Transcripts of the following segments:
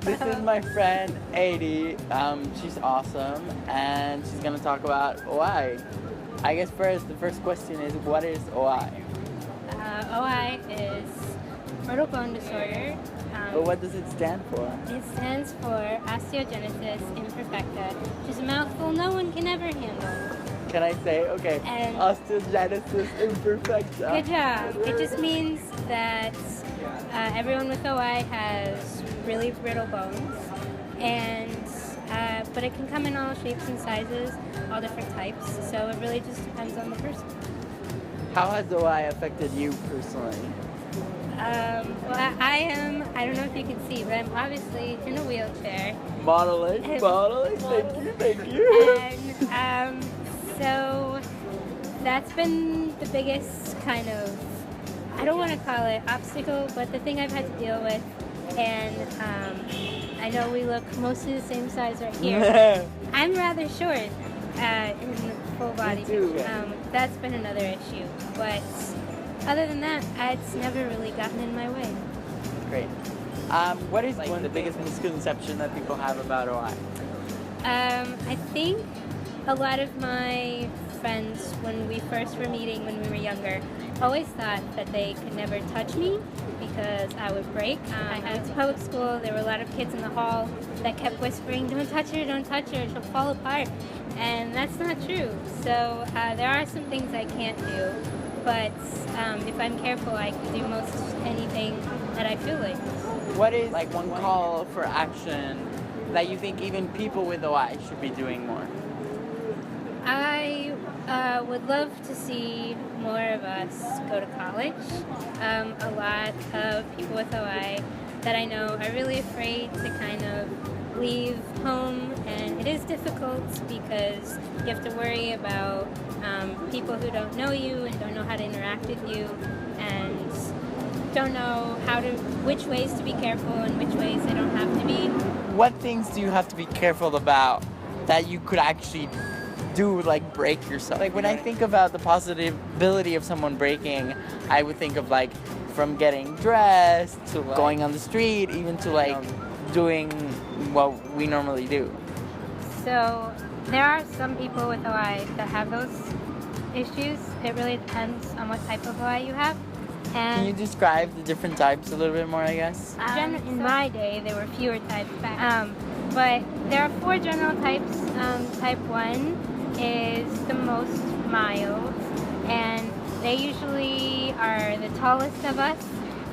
This is my friend Adi. She's awesome, and she's gonna talk about OI. I guess the first question is, what is OI? OI is brittle bone disorder. But what does it stand for? It stands for osteogenesis imperfecta, which is a mouthful no one can ever handle. Can I say? Okay. And osteogenesis imperfecta. Good job. It just means that everyone with OI has really brittle bones, and but it can come in all shapes and sizes, all different types. So it really just depends on the person. How has OI affected you personally? Well, I don't know if you can see, but I'm obviously in a wheelchair. Modeling, thank you. And so that's been the biggest kind of, I don't want to call it obstacle, but the thing I've had to deal with. And I know we look mostly the same size right here. I'm rather short in full body. That's been another issue. But other than that, it's never really gotten in my way. Great. What is one of the biggest misconceptions that people have about OI? I think a lot of my friends, when we first were meeting when we were younger, always thought that they could never touch me because I would break. I went to public school. There were a lot of kids in the hall that kept whispering, don't touch her, she'll fall apart. And that's not true. So there are some things I can't do. But if I'm careful, I can do most anything that I feel like. What is like one call for action that you think even people with OI should be doing more? I would love to see more of us go to college. A lot of people with OI that I know are really afraid to kind of leave home, and it is difficult because you have to worry about people who don't know you and don't know how to interact with you and don't know which ways to be careful and which ways they don't have to be. What things do you have to be careful about that you could actually do, like break yourself? Like when I think about the possibility of someone breaking, I would think of like from getting dressed to like going on the street, even to like doing what we normally do. So there are some people with OI that have those issues. It really depends on what type of OI you have. And can you describe the different types a little bit more, I guess? In my day, there were fewer types. But there are 4 general types. Type 1 is the most mild, and they usually are the tallest of us,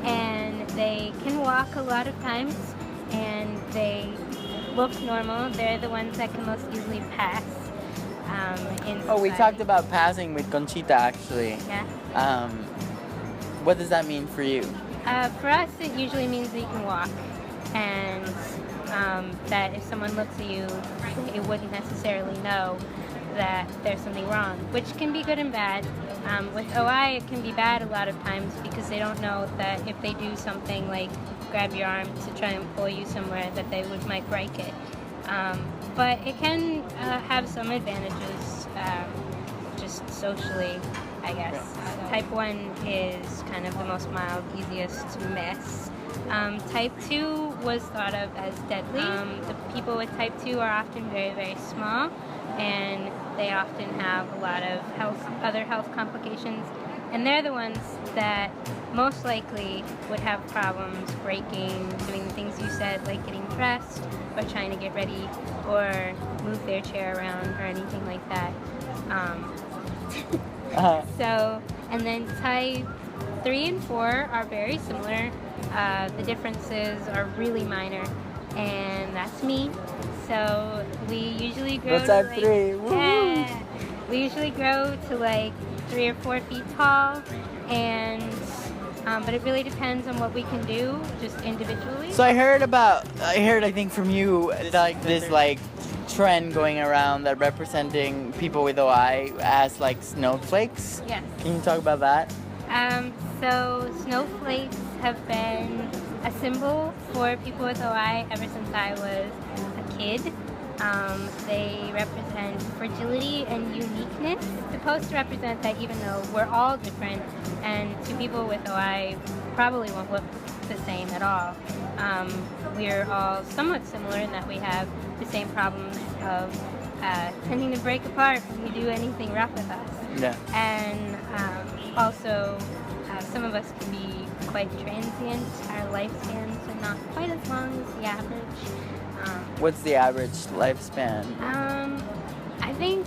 and they can walk a lot of times, and they look normal. They're the ones that can most easily pass in society. We talked about passing with Conchita, actually. Yeah. What does that mean for you? For us, it usually means that you can walk, and that if someone looks at you, it wouldn't necessarily know that there's something wrong, which can be good and bad. With OI, it can be bad a lot of times because they don't know that if they do something like grab your arm to try and pull you somewhere, that they might break it. But it can have some advantages, just socially, I guess. Type 1 is kind of the most mild, easiest to miss. Type 2 was thought of as deadly. The people with type 2 are often very, very small, and they often have a lot of other health complications. And they're the ones that most likely would have problems breaking, doing the things you said, like getting dressed, or trying to get ready, or move their chair around, or anything like that. So, and then type 3 and 4 are very similar. The differences are really minor, and that's me. So we usually grow to type like, 3. Woo! Yeah, we usually grow to like 3 or 4 feet tall, and but it really depends on what we can do, just individually. So I heard I think from you, like this like trend going around that representing people with OI as like snowflakes. Yes. Can you talk about that? So snowflakes have been a symbol for people with OI ever since I was a kid. They represent fragility and uniqueness. Supposed to represent that even though we're all different, and to people with OI probably won't look the same at all. We're all somewhat similar in that we have the same problems of tending to break apart when you do anything rough with us. Yeah. And also, some of us can be quite transient. Our lifespans are not quite as long as the average. What's the average lifespan? I think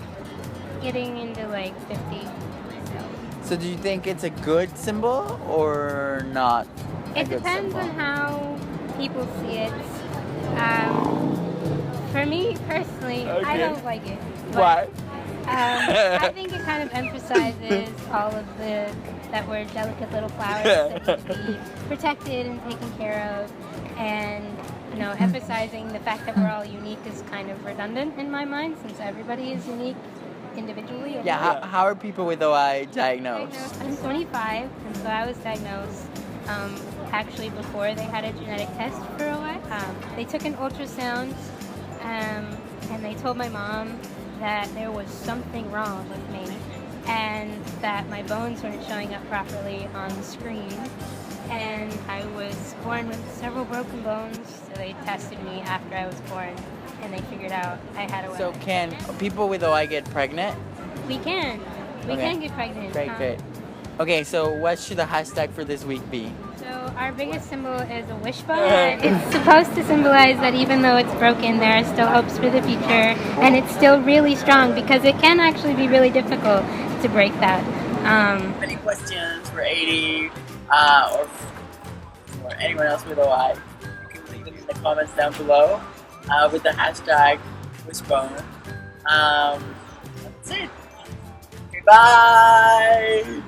getting into like 50. So do you think it's a good symbol or not? It depends on how people see it. For me personally, I don't like it. Why? I think it kind of emphasizes all of that we're delicate little flowers that need to be protected and taken care of, and emphasizing the fact that we're all unique is kind of redundant in my mind, since everybody is unique individually. Yeah. How are people with OI diagnosed? I'm 25, and so I was diagnosed actually before they had a genetic test for OI. They took an ultrasound, and they told my mom that there was something wrong with me, and that my bones weren't showing up properly on the screen. And I was born with several broken bones, so they tested me after I was born, and they figured out I had OI. So can people with OI get pregnant? We can. We can get pregnant. Great. Okay, so what should the hashtag for this week be? So our biggest symbol is a wishbone. It's supposed to symbolize that even though it's broken, there are still hopes for the future, and it's still really strong, because it can actually be really difficult to break that. Any questions for 80 or for anyone else with OI, you can leave them in the comments down below with the hashtag wishbone. That's it. Okay, bye!